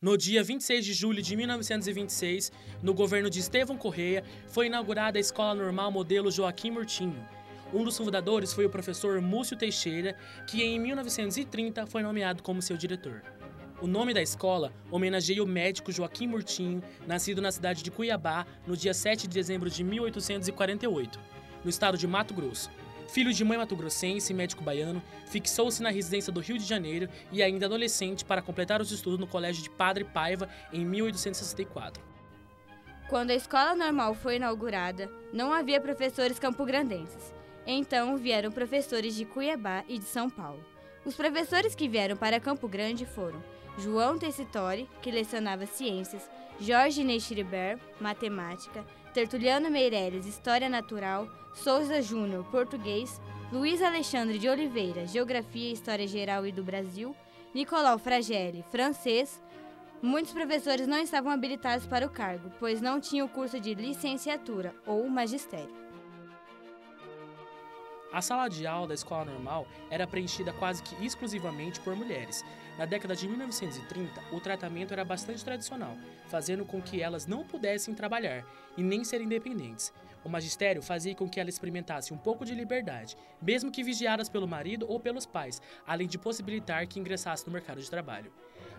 No dia 26 de julho de 1926, no governo de Estevão Correia, foi inaugurada a Escola Normal Modelo Joaquim Murtinho. Um dos fundadores foi o professor Múcio Teixeira, que em 1930 foi nomeado como seu diretor. O nome da escola homenageia o médico Joaquim Murtinho, nascido na cidade de Cuiabá no dia 7 de dezembro de 1848, no estado de Mato Grosso. Filho de mãe mato-grossense e médico baiano, fixou-se na residência do Rio de Janeiro e ainda adolescente para completar os estudos no Colégio de Padre Paiva em 1864. Quando a escola normal foi inaugurada, não havia professores campograndenses. Então vieram professores de Cuiabá e de São Paulo. Os professores que vieram para Campo Grande foram João Tessitori, que lecionava ciências, Jorge Nechiribert, matemática, Tertuliano Meireles, História Natural, Souza Júnior, Português, Luiz Alexandre de Oliveira, Geografia e História Geral e do Brasil, Nicolau Fragelli, Francês. Muitos professores não estavam habilitados para o cargo, pois não tinham o curso de licenciatura ou magistério. A sala de aula da escola normal era preenchida quase que exclusivamente por mulheres. Na década de 1930, o tratamento era bastante tradicional, fazendo com que elas não pudessem trabalhar e nem ser independentes. O magistério fazia com que elas experimentassem um pouco de liberdade, mesmo que vigiadas pelo marido ou pelos pais, além de possibilitar que ingressassem no mercado de trabalho.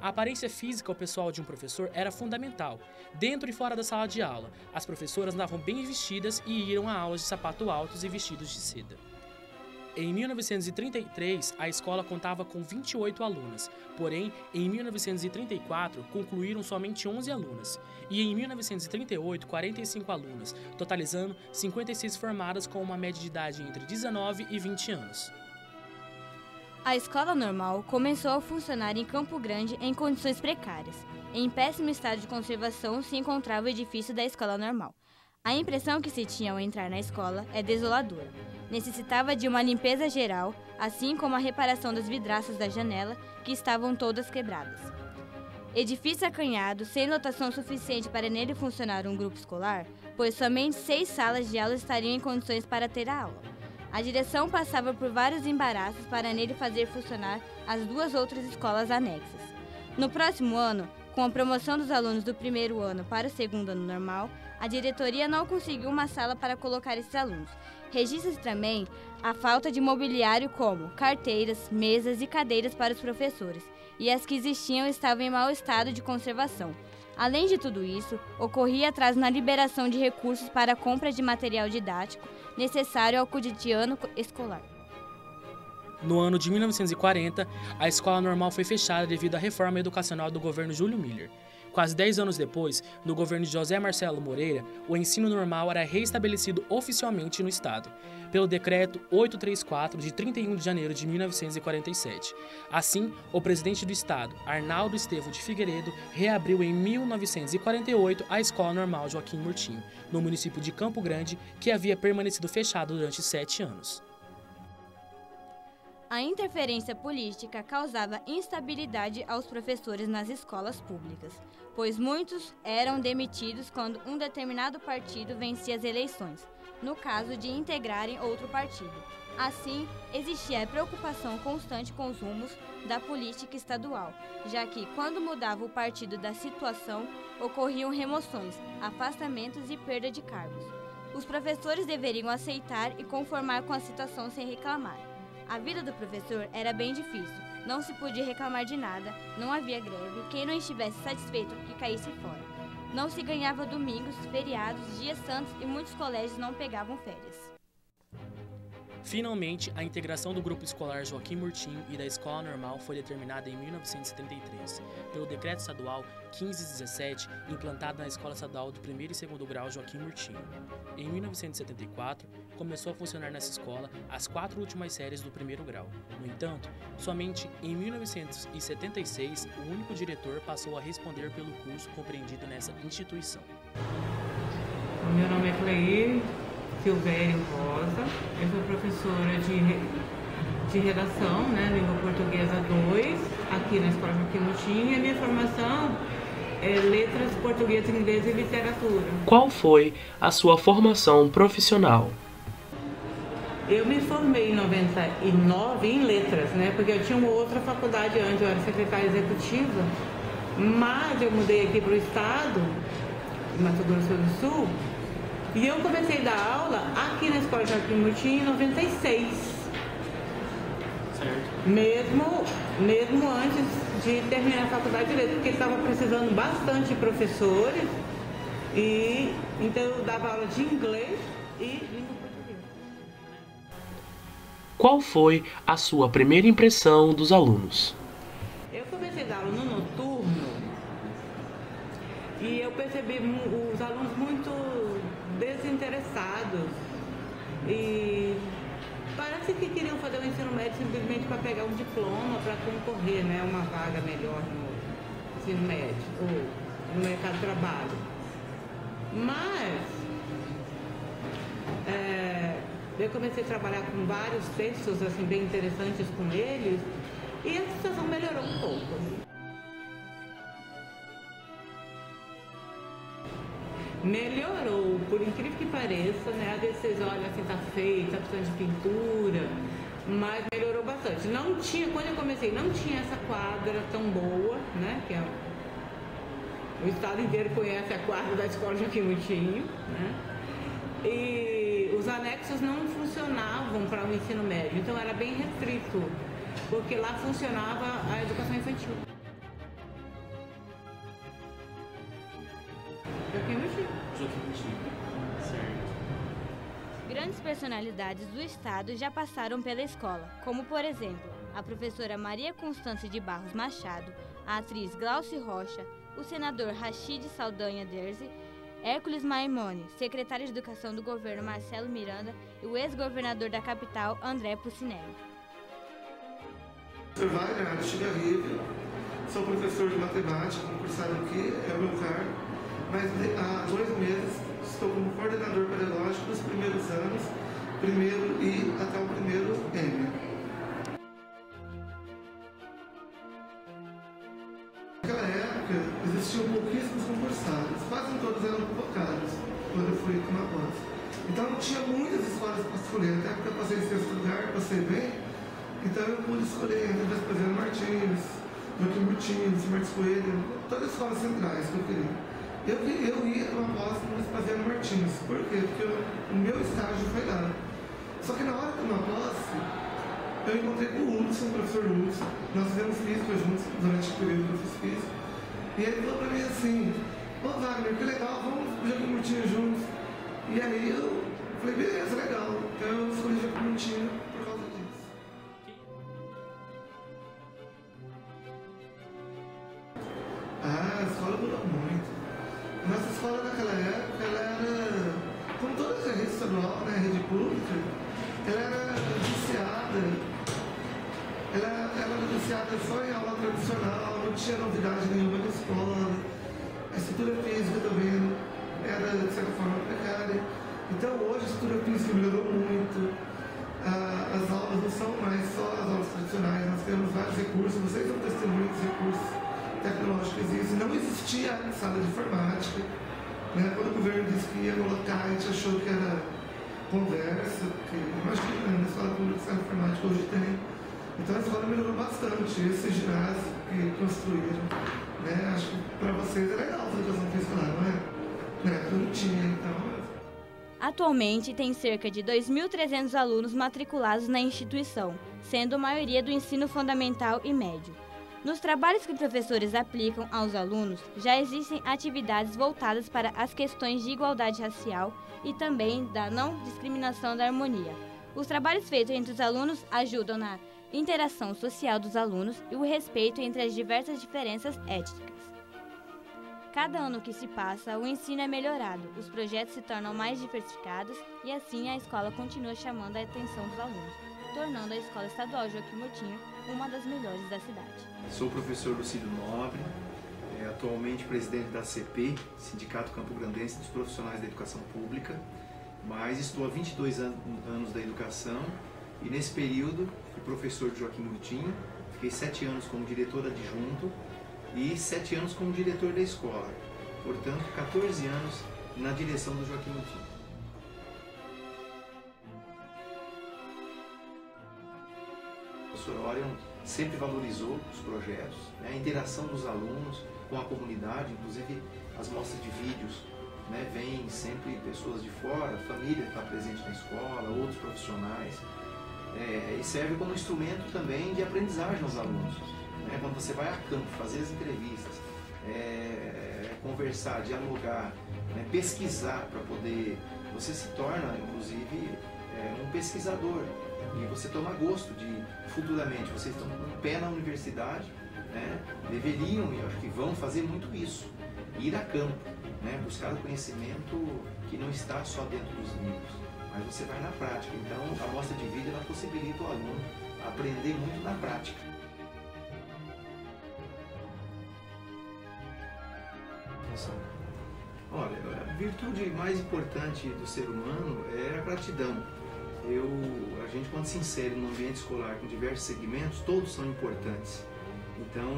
A aparência física ao pessoal de um professor era fundamental. Dentro e fora da sala de aula, as professoras andavam bem vestidas e iam a aulas de sapato altos e vestidos de seda. Em 1933, a escola contava com 28 alunas, porém, em 1934, concluíram somente 11 alunas, e em 1938, 45 alunas, totalizando 56 formadas com uma média de idade entre 19 e 20 anos. A escola normal começou a funcionar em Campo Grande em condições precárias. Em péssimo estado de conservação se encontrava o edifício da escola normal. A impressão que se tinha ao entrar na escola é desoladora. Necessitava de uma limpeza geral, assim como a reparação das vidraças da janela, que estavam todas quebradas. Edifício acanhado, sem lotação suficiente para nele funcionar um grupo escolar, pois somente 6 salas de aula estariam em condições para ter a aula. A direção passava por vários embaraços para nele fazer funcionar as 2 outras escolas anexas. No próximo ano, com a promoção dos alunos do primeiro ano para o segundo ano normal, a diretoria não conseguiu uma sala para colocar esses alunos. Registra-se também a falta de mobiliário como carteiras, mesas e cadeiras para os professores, e as que existiam estavam em mau estado de conservação. Além de tudo isso, ocorria atraso na liberação de recursos para a compra de material didático necessário ao cotidiano escolar. No ano de 1940, a escola normal foi fechada devido à reforma educacional do governo Júlio Miller. Quase 10 anos depois, no governo de José Marcelo Moreira, o ensino normal era reestabelecido oficialmente no estado, pelo decreto 834 de 31 de janeiro de 1947. Assim, o presidente do estado, Arnaldo Estevão de Figueiredo, reabriu em 1948 a Escola Normal Joaquim Murtinho, no município de Campo Grande, que havia permanecido fechado durante 7 anos. A interferência política causava instabilidade aos professores nas escolas públicas, pois muitos eram demitidos quando um determinado partido vencia as eleições, no caso de integrarem outro partido. Assim, existia a preocupação constante com os rumos da política estadual, já que, quando mudava o partido da situação, ocorriam remoções, afastamentos e perda de cargos. Os professores deveriam aceitar e conformar com a situação sem reclamar. A vida do professor era bem difícil, não se podia reclamar de nada, não havia greve, quem não estivesse satisfeito que caísse fora. Não se ganhava domingos, feriados, dias santos e muitos colégios não pegavam férias. Finalmente, a integração do grupo escolar Joaquim Murtinho e da escola normal foi determinada em 1973, pelo Decreto Estadual 1517, implantado na Escola Estadual do 1º e 2º grau Joaquim Murtinho. Em 1974, começou a funcionar nessa escola as 4 últimas séries do 1º grau. No entanto, somente em 1976, o único diretor passou a responder pelo curso compreendido nessa instituição. Meu nome é Cleir Silvério Rosa, eu sou professora de redação, língua portuguesa 2, aqui na Escola Joaquim Murtinho, e a minha formação é letras, português, inglês e literatura. Qual foi a sua formação profissional? Eu me formei em 99 em letras, porque eu tinha uma outra faculdade antes, eu era secretária executiva, Mas eu mudei aqui para o estado, de Mato Grosso do Sul, e eu comecei a dar aula aqui na Escola Joaquim Murtinho em 96. Certo. Mesmo antes de terminar a faculdade de letras, porque estava precisando bastante de professores, e então eu dava aula de inglês e língua portuguesa. Qual foi a sua primeira impressão dos alunos? Eu comecei a dar aula no noturno e eu percebi os alunos muito desinteressados e parece que queriam fazer o ensino médio simplesmente para pegar um diploma, para concorrer, né, uma vaga melhor no ensino médio ou no mercado de trabalho. Mas eu comecei a trabalhar com vários textos assim, bem interessantes com eles e a situação melhorou um pouco. Melhorou, por incrível que pareça, né? Às vezes vocês olham assim, tá feio, tá precisando de pintura, mas melhorou bastante. Não tinha, quando eu comecei, não tinha essa quadra tão boa, né? Que o estado inteiro conhece a quadra da Escola Joaquim Murtinho, né? E os anexos não funcionavam para o ensino médio, então era bem restrito, porque lá funcionava a educação infantil. Joaquim Murtinho. Certo. Grandes personalidades do estado já passaram pela escola, como por exemplo, a professora Maria Constância de Barros Machado, a atriz Glauci Rocha, o senador Rachid Saldanha Derzi, Hércules Maimone, secretário de Educação do governo Marcelo Miranda e o ex-governador da capital André Pucinelli. Sou Wagner Artiga Rive, sou professor de matemática, concursado aqui, é o meu cargo, mas há 2 meses estou como coordenador pedagógico dos primeiros anos, primeiro I até o primeiro M. Naquela época existiam pouquíssimos concursados, quase todos eram convocados quando eu fui tomar posse. Então tinha muitas escolas para escolher, até porque eu passei em 6º lugar, passei bem, então eu pude escolher entre Vespasiano Martins, Joaquim Murtinho, Martins Coelho, todas as escolas centrais que eu queria. Eu ia tomar posse no Vespasiano Martins, por quê? Porque o meu estágio foi lá. Só que na hora de tomar posse, eu encontrei com o Hudson, o professor Hudson, nós fizemos física juntos durante o período que eu fiz física, e ele falou pra mim assim, ô Wagner, que legal, vamos pro Joaquim Murtinho juntos. E aí eu falei, beleza, legal, então eu escolhi Joaquim Murtinho por causa disso. A escola mudou muito. Nossa escola naquela época, ela era, como toda a rede estadual, né, rede pública, ela era viciada. Ela era viciada só em aula tradicional, não tinha novidade nenhuma na escola. A estrutura física também era, de certa forma, precária. Então, hoje a estrutura física melhorou muito. As aulas não são mais só as aulas tradicionais, nós temos vários recursos. Vocês são testemunhos dos recursos tecnológicos que existem. Não existia sala de informática. Né? Quando o governo disse que ia colocar, a gente achou que era conversa, porque eu acho que na escola pública sala de informática hoje tem. Então a escola melhorou bastante, esse ginásio que construíram, né? Acho que para vocês é legal fazer educação física lá, não é? Na época não tinha, então... Atualmente tem cerca de 2.300 alunos matriculados na instituição, sendo a maioria do ensino fundamental e médio. Nos trabalhos que professores aplicam aos alunos, já existem atividades voltadas para as questões de igualdade racial e também da não discriminação da harmonia. Os trabalhos feitos entre os alunos ajudam na interação social dos alunos e o respeito entre as diversas diferenças étnicas. Cada ano que se passa, o ensino é melhorado, os projetos se tornam mais diversificados e assim a escola continua chamando a atenção dos alunos, tornando a Escola Estadual Joaquim Murtinho uma das melhores da cidade. Sou o professor Lucílio Nobre, atualmente presidente da CP, Sindicato Campo Grandense dos Profissionais da Educação Pública, mas estou há 22 anos da educação e nesse período fui professor de Joaquim Murtinho, fiquei 7 anos como diretor adjunto e 7 anos como diretor da escola, portanto 14 anos na direção do Joaquim Murtinho. professor Orion sempre valorizou os projetos, né, a interação dos alunos com a comunidade, inclusive as mostras de vídeos, né, vêm sempre pessoas de fora, a família está presente na escola, outros profissionais, e serve como instrumento também de aprendizagem aos alunos. Né, quando você vai a campo, fazer as entrevistas, conversar, dialogar, né, pesquisar para poder... Você se torna, inclusive, um pesquisador e você toma gosto de, futuramente, vocês estão com um pé na universidade, né, deveriam, e acho que vão fazer muito isso, ir a campo, né, buscar o conhecimento que não está só dentro dos livros, mas você vai na prática. Então, a mostra de vídeo ela possibilita o aluno aprender muito na prática. Olha, a virtude mais importante do ser humano é a gratidão. A gente, quando se insere num ambiente escolar com diversos segmentos, todos são importantes. Então,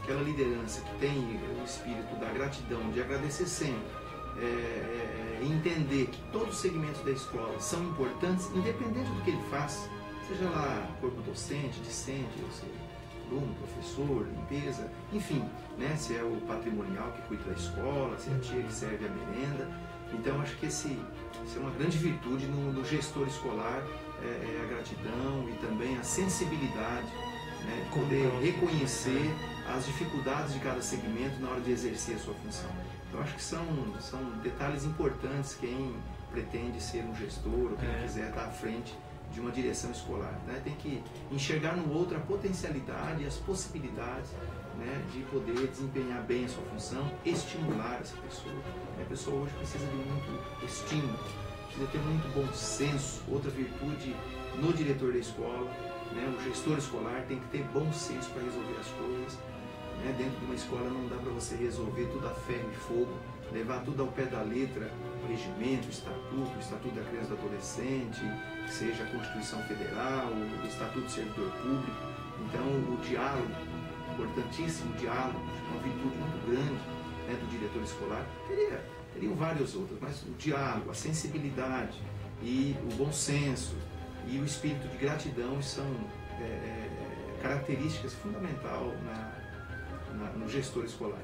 aquela liderança que tem o espírito da gratidão, de agradecer sempre, entender que todos os segmentos da escola são importantes, independente do que ele faz, seja lá corpo docente, discente, ou seja, aluno, professor, limpeza, enfim, né, se é o patrimonial que cuida da escola, se é a tia que serve a merenda. Então, acho que isso é uma grande virtude no gestor escolar, a gratidão e também a sensibilidade, né, poder reconhecer as dificuldades de cada segmento na hora de exercer a sua função. Então, acho que são detalhes importantes quem pretende ser um gestor ou quem quiser estar à frente de uma direção escolar, né? Tem que enxergar no outro a potencialidade e as possibilidades, né, de poder desempenhar bem a sua função, estimular essa pessoa. A pessoa hoje precisa de muito estímulo, precisa ter muito bom senso. Outra virtude no diretor da escola, né, o gestor escolar tem que ter bom senso para resolver as coisas. Né? Dentro de uma escola não dá para você resolver tudo a ferro e fogo, levar tudo ao pé da letra, o regimento, o estatuto da criança e do adolescente, seja a Constituição Federal, o Estatuto do Servidor Público. Então, o diálogo, importantíssimo diálogo, uma virtude muito grande, né, do diretor escolar. Teriam várias outras, mas o diálogo, a sensibilidade e o bom senso e o espírito de gratidão são características fundamentais no gestor escolar.